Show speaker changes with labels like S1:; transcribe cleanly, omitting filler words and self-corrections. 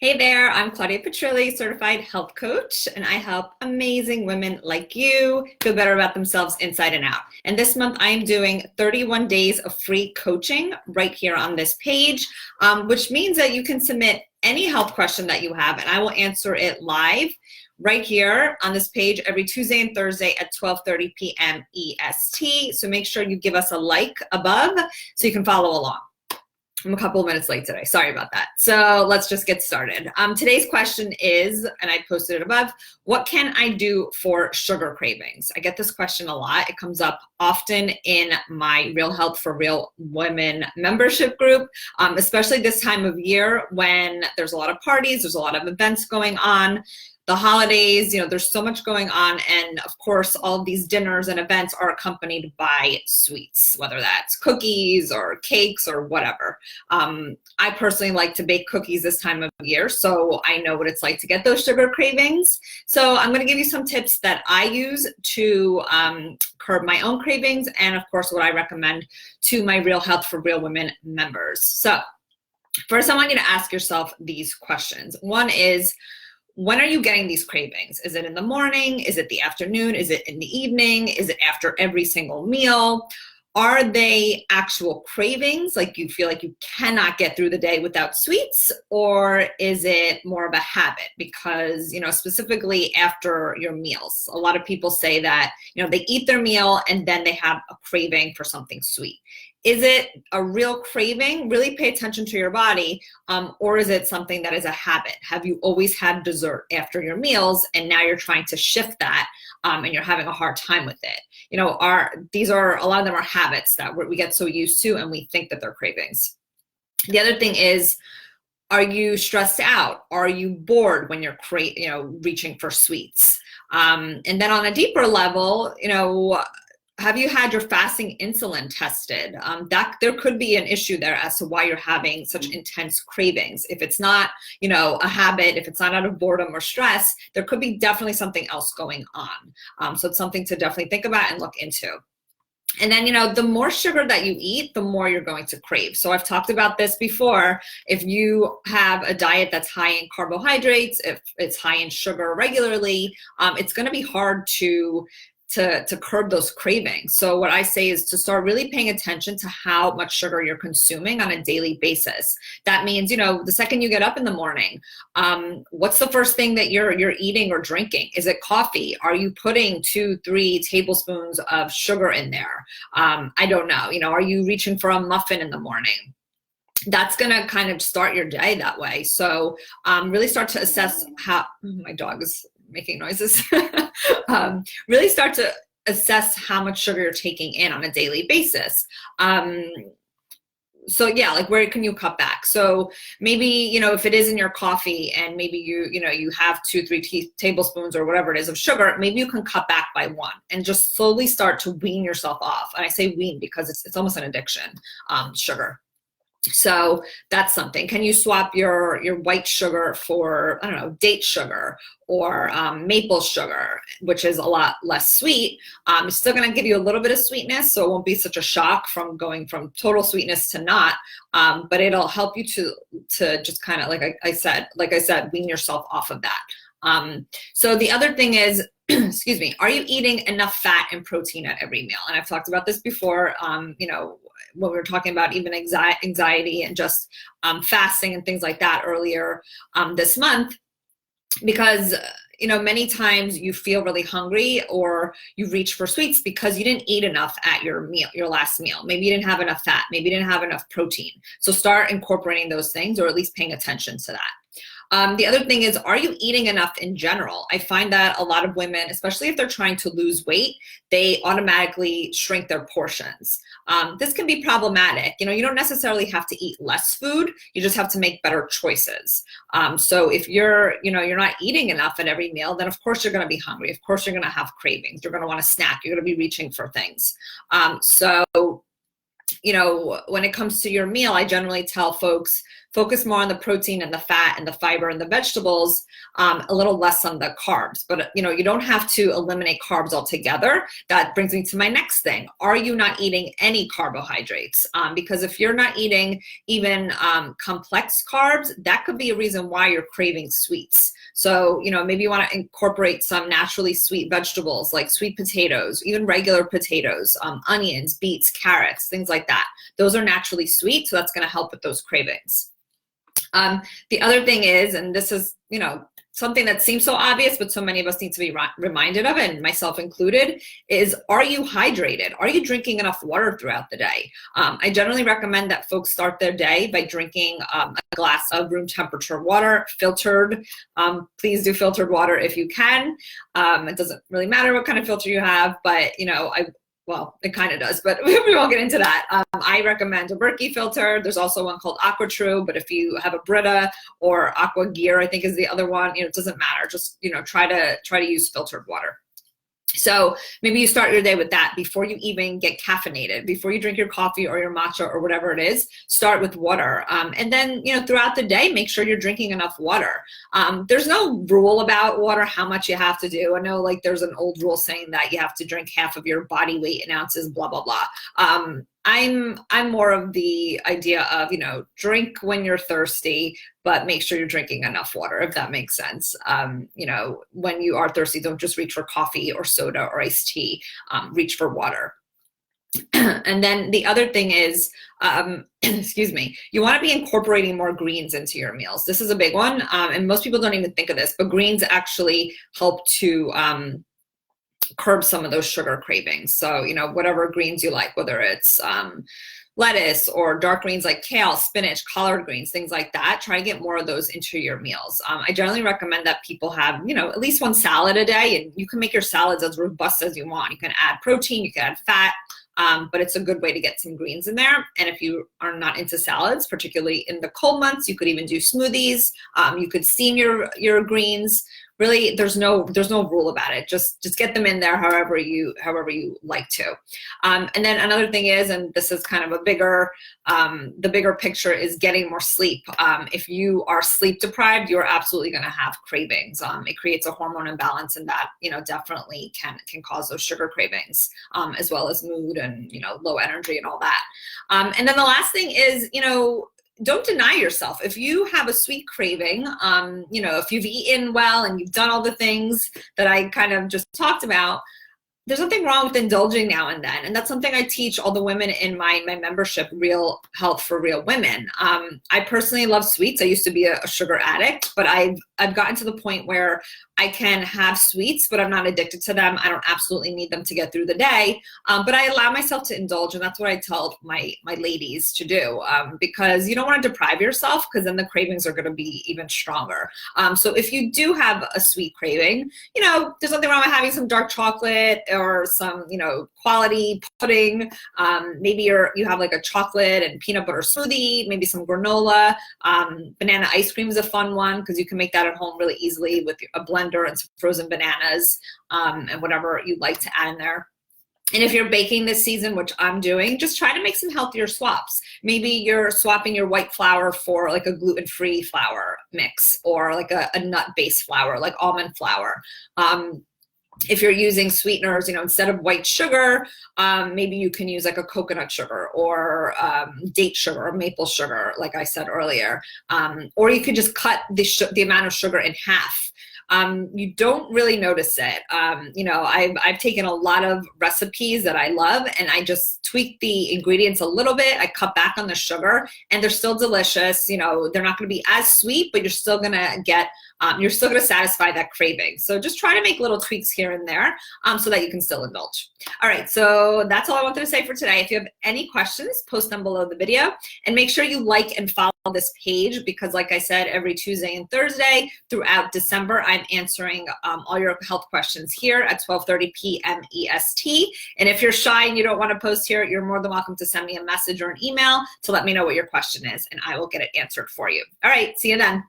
S1: Hey there, I'm Claudia Petrilli, certified health coach, and I help amazing women like you feel better about themselves inside and out. And this month I am doing 31 days of free coaching right here on this page, which means that you can submit any health question that you have, and I will answer it live right here on this page every Tuesday and Thursday at 12:30 p.m. EST. So make sure you give us a like above so you can follow along. I'm a couple of minutes late today. Sorry about that. So let's just get started. Today's question is, and I posted it above, what can I do for sugar cravings? I get this question a lot. It comes up often in my Real Health for Real Women membership group, especially this time of year when there's a lot of parties, there's a lot of events going on. The holidays, there's so much going on. And of course, all of these dinners and events are accompanied by sweets, whether that's cookies or cakes or whatever. I personally like to bake cookies this time of year, so I know what it's like to get those sugar cravings. So I'm going to give you some tips that I use to curb my own cravings, and of course, what I recommend to my Real Health for Real Women members. So first, I want you to ask yourself these questions. One is, when are you getting these cravings? Is it in the morning? Is it the afternoon? Is it in the evening? Is it after every single meal? Are they actual cravings, like you feel like you cannot get through the day without sweets? Or is it more of a habit? Because, specifically after your meals, a lot of people say that, they eat their meal and then they have a craving for something sweet. Is it a real craving? Really pay attention to your body. Or is it something that is a habit? Have you always had dessert after your meals and now you're trying to shift that and you're having a hard time with it? A lot of them are habits that we get so used to and we think that they're cravings. The other thing is, are you stressed out? Are you bored when you're reaching for sweets? And then on a deeper level, have you had your fasting insulin tested? That there could be an issue there as to why you're having such intense cravings. If it's not, a habit, if it's not out of boredom or stress, there could be definitely something else going on. So it's something to definitely think about and look into. And then, the more sugar that you eat, the more you're going to crave. So I've talked about this before. If you have a diet that's high in carbohydrates, if it's high in sugar regularly, it's going to be hard to curb those cravings. So what I say is to start really paying attention to how much sugar you're consuming on a daily basis. That means, the second you get up in the morning, what's the first thing that you're eating or drinking? Is it coffee? Are you putting 2-3 tablespoons of sugar in there? I don't know. Are you reaching for a muffin in the morning? That's going to kind of start your day that way. So really start to assess how my dog is making noises. Really start to assess how much sugar you're taking in on a daily basis. So yeah, like where can you cut back? So maybe, if it is in your coffee and maybe you have 2-3 tablespoons or whatever it is of sugar, maybe you can cut back by 1 and just slowly start to wean yourself off. And I say wean because it's almost an addiction, sugar. So that's something. Can you swap your white sugar for, I don't know, date sugar or maple sugar, which is a lot less sweet? It's still going to give you a little bit of sweetness, so it won't be such a shock from going from total sweetness to not. But it'll help you to just kind of, like I said, wean yourself off of that. So the other thing is, excuse me, are you eating enough fat and protein at every meal? And I've talked about this before, when we were talking about even anxiety and just fasting and things like that earlier this month, because many times you feel really hungry or you reach for sweets because you didn't eat enough at your last meal. Maybe you didn't have enough fat, maybe you didn't have enough protein. So start incorporating those things, or at least paying attention to that. The other thing is, are you eating enough in general? I find that a lot of women, especially if they're trying to lose weight, they automatically shrink their portions. This can be problematic. You don't necessarily have to eat less food. You just have to make better choices. So if you're not eating enough at every meal, then of course you're going to be hungry. Of course you're going to have cravings. You're going to want to snack. You're going to be reaching for things. So you know, when it comes to your meal, I generally tell folks, focus more on the protein and the fat and the fiber and the vegetables, a little less on the carbs. But, you know, you don't have to eliminate carbs altogether. That brings me to my next thing. Are you not eating any carbohydrates? Because if you're not eating even complex carbs, that could be a reason why you're craving sweets. So, you know, maybe you want to incorporate some naturally sweet vegetables like sweet potatoes, even regular potatoes, onions, beets, carrots, things like that. Those are naturally sweet, so that's going to help with those cravings. The other thing is, and this is, you know, something that seems so obvious, but so many of us need to be reminded of, and myself included, is, are you hydrated? Are you drinking enough water throughout the day? I generally recommend that folks start their day by drinking a glass of room temperature water, filtered. Please do filtered water if you can. It doesn't really matter what kind of filter you have, but, you know, well, it kind of does, but we won't get into that. I recommend a Berkey filter. There's also one called AquaTrue, but if you have a Brita or Aqua Gear, I think is the other one, you know, it doesn't matter. Just, you know, try to use filtered water. So maybe you start your day with that before you even get caffeinated, before you drink your coffee or your matcha or whatever it is. Start with water, and then, you know, throughout the day, make sure you're drinking enough water. There's no rule about water, how much you have to do. I know, like, there's an old rule saying that you have to drink half of your body weight in ounces, blah blah blah. I'm more of the idea of, you know, drink when you're thirsty, but make sure you're drinking enough water, if that makes sense. You know, when you are thirsty, don't just reach for coffee or soda or iced tea. Reach for water. And then the other thing is, excuse me, you want to be incorporating more greens into your meals. This is a big one, and most people don't even think of this, but greens actually help to curb some of those sugar cravings. So, you know, whatever greens you like, whether it's lettuce or dark greens like kale, spinach, collard greens, things like that, try to get more of those into your meals. I generally recommend that people have, you know, at least one salad a day, and you can make your salads as robust as you want. You can add protein, you can add fat, but it's a good way to get some greens in there. And if you are not into salads, particularly in the cold months, you could even do smoothies. You could steam your greens. Really, there's no rule about it. Just get them in there however you like to. And then another thing is, and this is kind of a bigger, the bigger picture is getting more sleep. If you are sleep deprived, you're absolutely going to have cravings. It creates a hormone imbalance, and that, you know, definitely can cause those sugar cravings, as well as mood and, you know, low energy and all that. And then the last thing is, you know, don't deny yourself. If you have a sweet craving, you know, if you've eaten well and you've done all the things that I kind of just talked about, there's nothing wrong with indulging now and then. And that's something I teach all the women in my membership, Real Health for Real Women. I personally love sweets. I used to be a sugar addict, but I've gotten to the point where I can have sweets, but I'm not addicted to them. I don't absolutely need them to get through the day, but I allow myself to indulge, and that's what I tell my ladies to do, because you don't want to deprive yourself, because then the cravings are going to be even stronger. So if you do have a sweet craving, you know, there's nothing wrong with having some dark chocolate or some, you know, quality pudding. Maybe you have like a chocolate and peanut butter smoothie, maybe some granola. Banana ice cream is a fun one, because you can make that at home really easily with a blender and some frozen bananas, and whatever you'd like to add in there. And if you're baking this season, which I'm doing, just try to make some healthier swaps. Maybe you're swapping your white flour for like a gluten-free flour mix, or like a nut-based flour, like almond flour. If you're using sweeteners, you know, instead of white sugar, maybe you can use like a coconut sugar or date sugar or maple sugar, like I said earlier. Or you could just cut the amount of sugar in half. You don't really notice it. You know, I've taken a lot of recipes that I love, and I just tweak the ingredients a little bit. I cut back on the sugar, and they're still delicious. You know, they're not going to be as sweet, but you're still going to get, you're still going to satisfy that craving. So just try to make little tweaks here and there, so that you can still indulge. All right, so that's all I wanted to say for today. If you have any questions, post them below the video, and make sure you like and follow this page, because like I said, every Tuesday and Thursday throughout December, I'm answering all your health questions here at 12:30 p.m. EST. And if you're shy and you don't want to post here, you're more than welcome to send me a message or an email to let me know what your question is, and I will get it answered for you. All right, see you then.